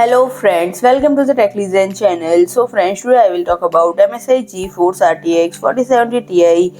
Hello friends, welcome to the TechListen channel. So friends, today I will talk about MSI GeForce RTX 4070 Ti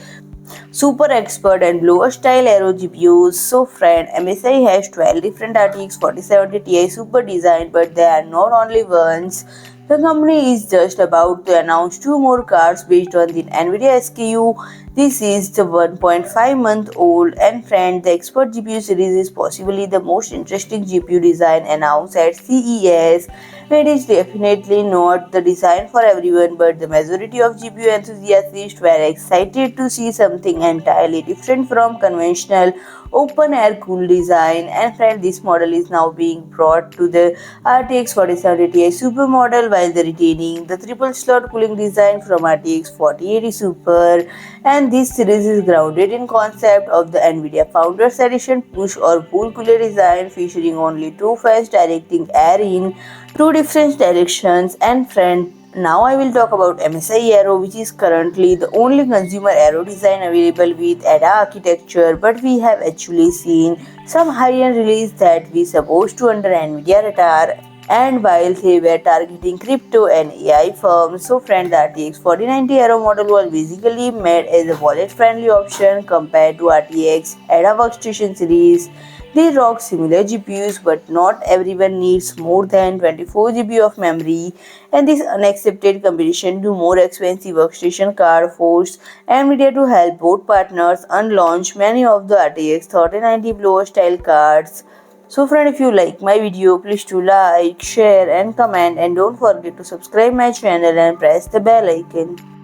Super Expert and Blower Style Aero GPUs. So friend, MSI has 12 different RTX 4070 Ti Super design, but they are not only ones. The company is just about to announce two more cards based on the NVIDIA SKU. This is the 1.5-month old and friend, the Expert GPU series is possibly the most interesting GPU design announced at CES. It is definitely not the design for everyone, but the majority of GPU enthusiasts were excited to see something entirely different from conventional open air cool design. And friend, this model is now being brought to the RTX 4070 Ti Super model while retaining the triple slot cooling design from RTX 4080 Super. And this series is grounded in concept of the NVIDIA Founders Edition push or pull cooler design, featuring only two fans directing air in two different directions. And friend, now I will talk about MSI Aero, which is currently the only consumer aero design available with Ada architecture, but we have actually seen some high-end release that we supposed to under NVIDIA radar. And while they were targeting crypto and AI firms, so friend, the RTX 4090 Aero model was basically made as a wallet-friendly option compared to RTX Ada workstation series. They rock similar GPUs, but not everyone needs more than 24 GB of memory, and this unaccepted competition to more expensive workstation card forced NVIDIA to help both partners unlaunch many of the RTX 3090 blower style cards. So friend, if you like my video, please do like, share and comment, and don't forget to subscribe my channel and press the bell icon.